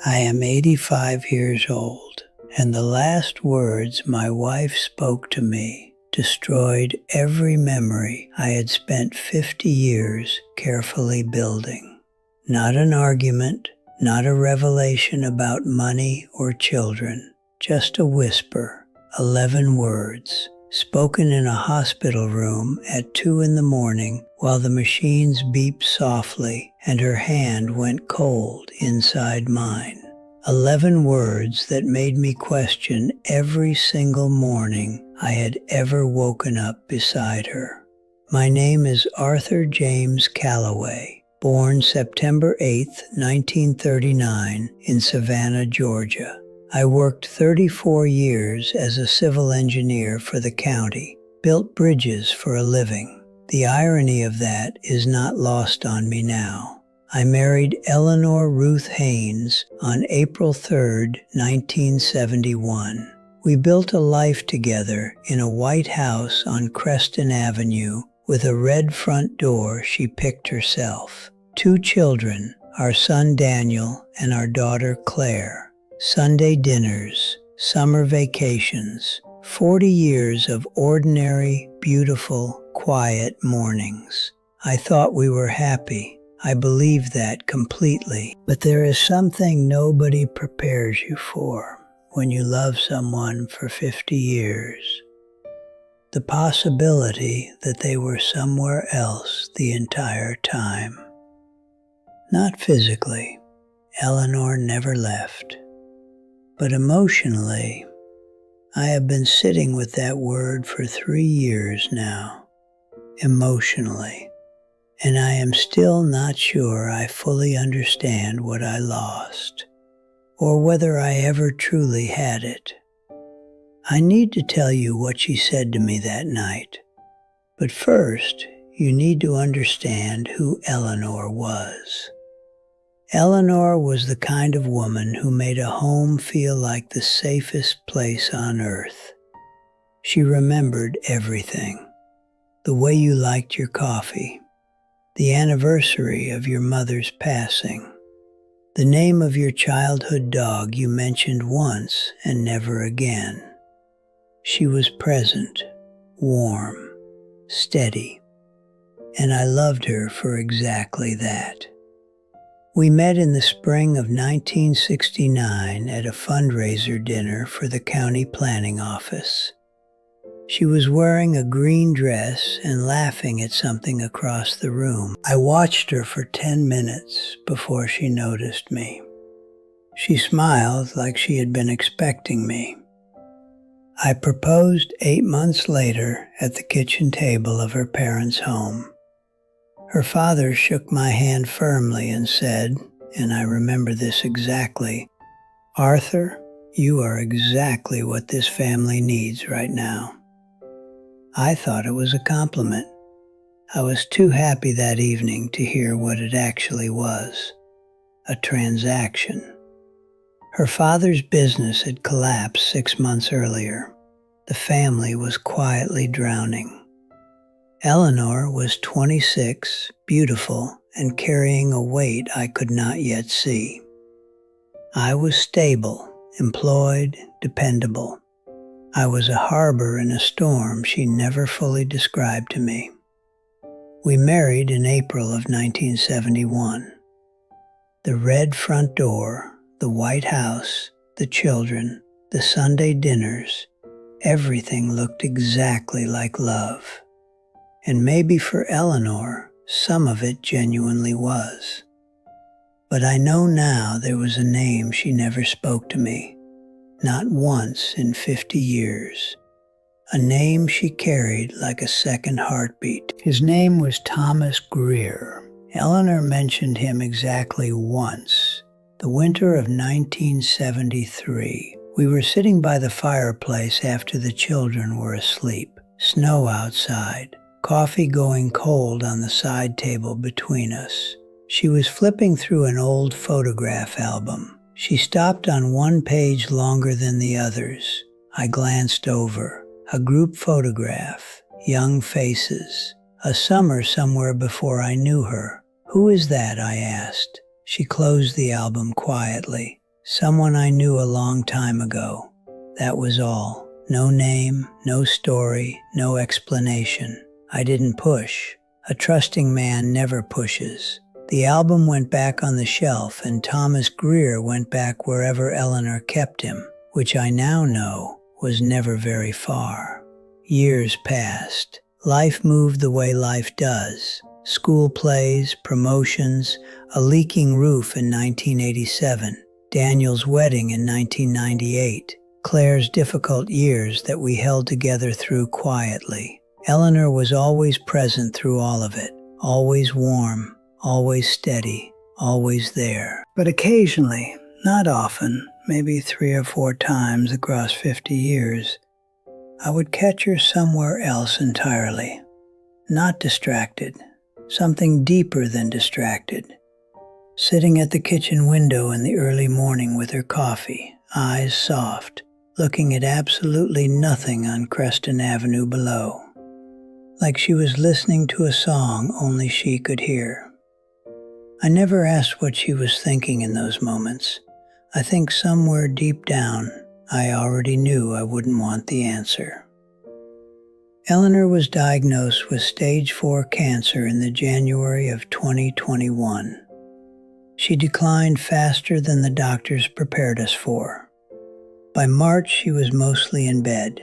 I am 85 years old, and the last words my wife spoke to me destroyed every memory I had spent 50 years carefully building. Not an argument, not a revelation about money or children, just a whisper, 11 words, spoken in a hospital room at 2 in the morning while the machines beeped softly and her hand went cold inside mine. 11 words that made me question every single morning I had ever woken up beside her. My name is Arthur James Calloway, born September 8, 1939 in Savannah, Georgia. I worked 34 years as a civil engineer for the county, built bridges for a living. The irony of that is not lost on me now. I married Eleanor Ruth Haynes on April 3, 1971. We built a life together in a white house on Creston Avenue with a red front door she picked herself. 2 children, our son Daniel and our daughter Claire. Sunday dinners, summer vacations, 40 years of ordinary, beautiful, quiet mornings. I thought we were happy. I believed that completely. But there is something nobody prepares you for when you love someone for 50 years. The possibility that they were somewhere else the entire time. Not physically. Eleanor never left. But emotionally, I have been sitting with that word for 3 years now, emotionally, and I am still not sure I fully understand what I lost, or whether I ever truly had it. I need to tell you what she said to me that night, but first, you need to understand who Eleanor was. Eleanor was the kind of woman who made a home feel like the safest place on earth. She remembered everything. The way you liked your coffee, the anniversary of your mother's passing, the name of your childhood dog you mentioned once and never again. She was present, warm, steady, and I loved her for exactly that. We met in the spring of 1969 at a fundraiser dinner for the county planning office. She was wearing a green dress and laughing at something across the room. I watched her for 10 minutes before she noticed me. She smiled like she had been expecting me. I proposed 8 months later at the kitchen table of her parents' home. Her father shook my hand firmly and said, and I remember this exactly, "Arthur, you are exactly what this family needs right now." I thought it was a compliment. I was too happy that evening to hear what it actually was, a transaction. Her father's business had collapsed 6 months earlier. The family was quietly drowning. Eleanor was 26, beautiful, and carrying a weight I could not yet see. I was stable, employed, dependable. I was a harbor in a storm she never fully described to me. We married in April of 1971. The red front door, the white house, the children, the Sunday dinners, everything looked exactly like love. And maybe for Eleanor, some of it genuinely was. But I know now there was a name she never spoke to me, not once in 50 years. A name she carried like a second heartbeat. His name was Thomas Greer. Eleanor mentioned him exactly once, the winter of 1973. We were sitting by the fireplace after the children were asleep, snow outside. Coffee going cold on the side table between us. She was flipping through an old photograph album. She stopped on one page longer than the others. I glanced over. A group photograph, young faces. A summer somewhere before I knew her. "Who is that?" I asked. She closed the album quietly. Someone I knew a long time ago. That was all. No name, no story, no explanation. I didn't push. A trusting man never pushes. The album went back on the shelf and Thomas Greer went back wherever Eleanor kept him, which I now know was never very far. Years passed. Life moved the way life does. School plays, promotions, a leaking roof in 1987, Daniel's wedding in 1998, Claire's difficult years that we held together through quietly. Eleanor was always present through all of it, always warm, always steady, always there. But occasionally, not often, maybe 3 or 4 times across 50 years, I would catch her somewhere else entirely. Not distracted, something deeper than distracted. Sitting at the kitchen window in the early morning with her coffee, eyes soft, looking at absolutely nothing on Creston Avenue below. Like she was listening to a song only she could hear. I never asked what she was thinking in those moments. I think somewhere deep down, I already knew I wouldn't want the answer. Eleanor was diagnosed with stage 4 cancer in the January of 2021. She declined faster than the doctors prepared us for. By March, she was mostly in bed.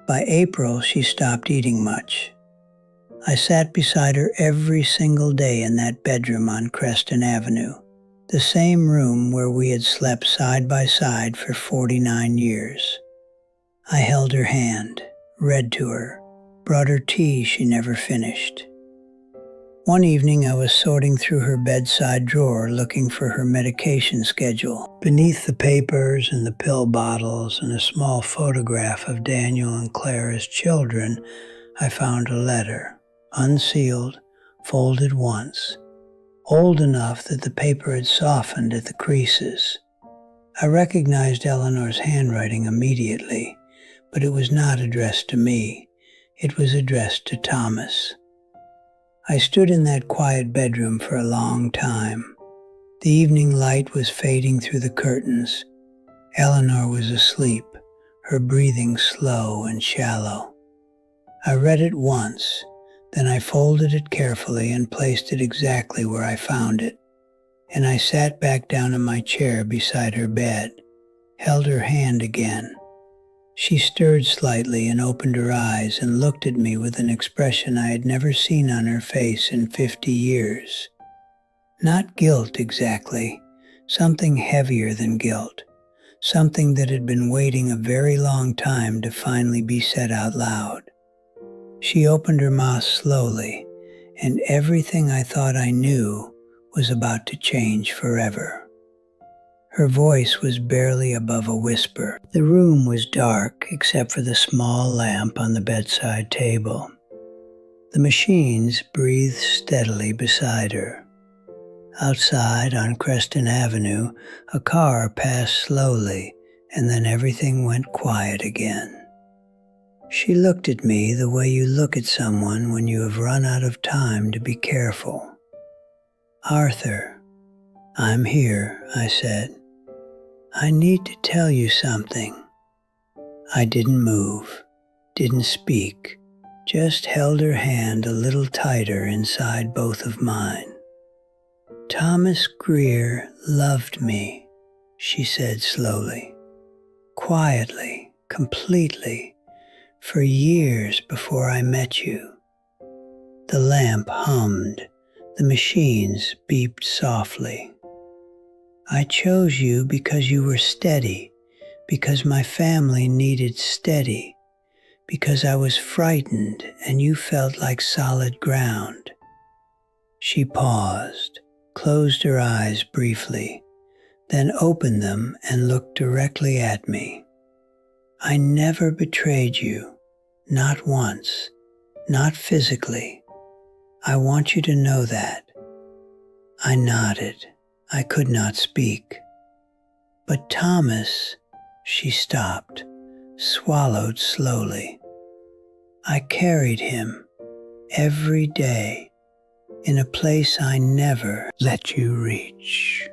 By April, she stopped eating much. I sat beside her every single day in that bedroom on Creston Avenue, the same room where we had slept side by side for 49 years. I held her hand, read to her, brought her tea she never finished. One evening I was sorting through her bedside drawer looking for her medication schedule. Beneath the papers and the pill bottles and a small photograph of Daniel and Claire as children, I found a letter, unsealed, folded once, old enough that the paper had softened at the creases. I recognized Eleanor's handwriting immediately, but it was not addressed to me. It was addressed to Thomas. I stood in that quiet bedroom for a long time. The evening light was fading through the curtains. Eleanor was asleep, her breathing slow and shallow. I read it once, then I folded it carefully and placed it exactly where I found it. And I sat back down in my chair beside her bed, held her hand again. She stirred slightly and opened her eyes and looked at me with an expression I had never seen on her face in 50 years. Not guilt exactly, something heavier than guilt, something that had been waiting a very long time to finally be said out loud. She opened her mouth slowly, and everything I thought I knew was about to change forever. Her voice was barely above a whisper. The room was dark except for the small lamp on the bedside table. The machines breathed steadily beside her. Outside on Creston Avenue, a car passed slowly, and then everything went quiet again. She looked at me the way you look at someone when you have run out of time to be careful. "Arthur, I'm here," I said. "I need to tell you something." I didn't move, didn't speak, just held her hand a little tighter inside both of mine. "Thomas Greer loved me," she said slowly, quietly, completely, for years before I met you. The lamp hummed, the machines beeped softly. "I chose you because you were steady, because my family needed steady, because I was frightened and you felt like solid ground." She paused, closed her eyes briefly, then opened them and looked directly at me. "I never betrayed you, not once, not physically. I want you to know that." I nodded. I could not speak. "But Thomas," she stopped, swallowed slowly. "I carried him every day in a place I never let you reach."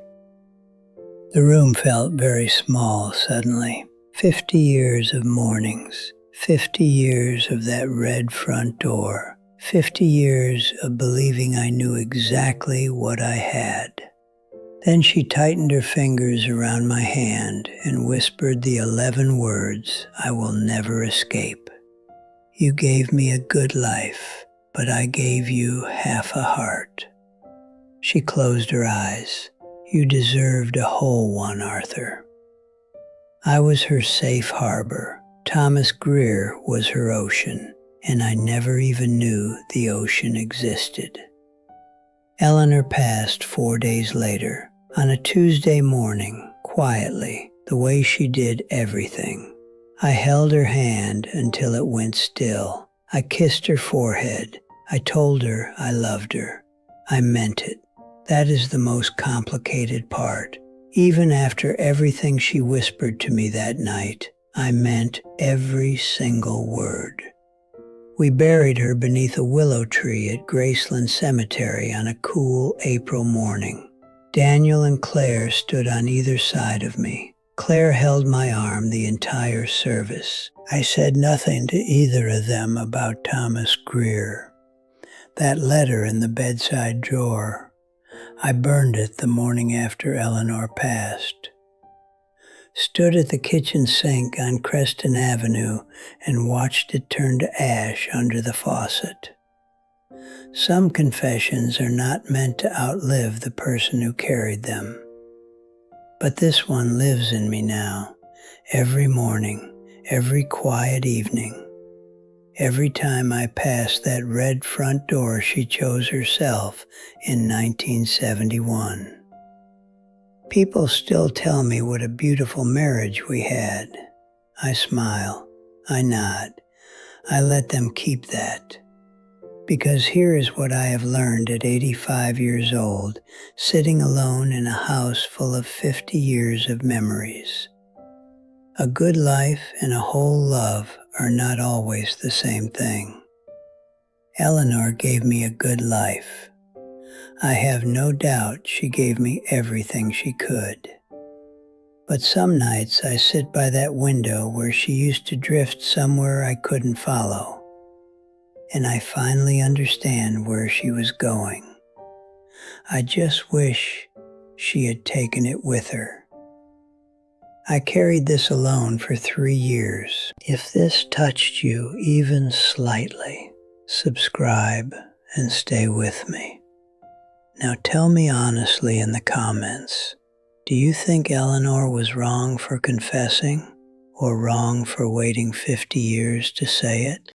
The room felt very small suddenly. 50 years of mornings, 50 years of that red front door, 50 years of believing I knew exactly what I had. Then she tightened her fingers around my hand and whispered the 11 words I will never escape. You gave me a good life, but I gave you half a heart. She closed her eyes. You deserved a whole one, Arthur. I was her safe harbor. Thomas Greer was her ocean, and I never even knew the ocean existed. Eleanor passed 4 days later, on a Tuesday morning, quietly, the way she did everything. I held her hand until it went still. I kissed her forehead. I told her I loved her. I meant it. That is the most complicated part. Even after everything she whispered to me that night, I meant every single word. We buried her beneath a willow tree at Graceland Cemetery on a cool April morning. Daniel and Claire stood on either side of me. Claire held my arm the entire service. I said nothing to either of them about Thomas Greer. That letter in the bedside drawer, I burned it the morning after Eleanor passed. Stood at the kitchen sink on Creston Avenue and watched it turn to ash under the faucet. Some confessions are not meant to outlive the person who carried them. But this one lives in me now, every morning, every quiet evening. Every time I pass that red front door she chose herself in 1971. People still tell me what a beautiful marriage we had. I smile, I nod, I let them keep that. Because here is what I have learned at 85 years old, sitting alone in a house full of 50 years of memories. A good life and a whole love are not always the same thing. Eleanor gave me a good life. I have no doubt she gave me everything she could. But some nights I sit by that window where she used to drift somewhere I couldn't follow, and I finally understand where she was going. I just wish she had taken it with her. I carried this alone for 3 years. If this touched you even slightly, subscribe and stay with me. Now tell me honestly in the comments, do you think Eleanor was wrong for confessing or wrong for waiting 50 years to say it?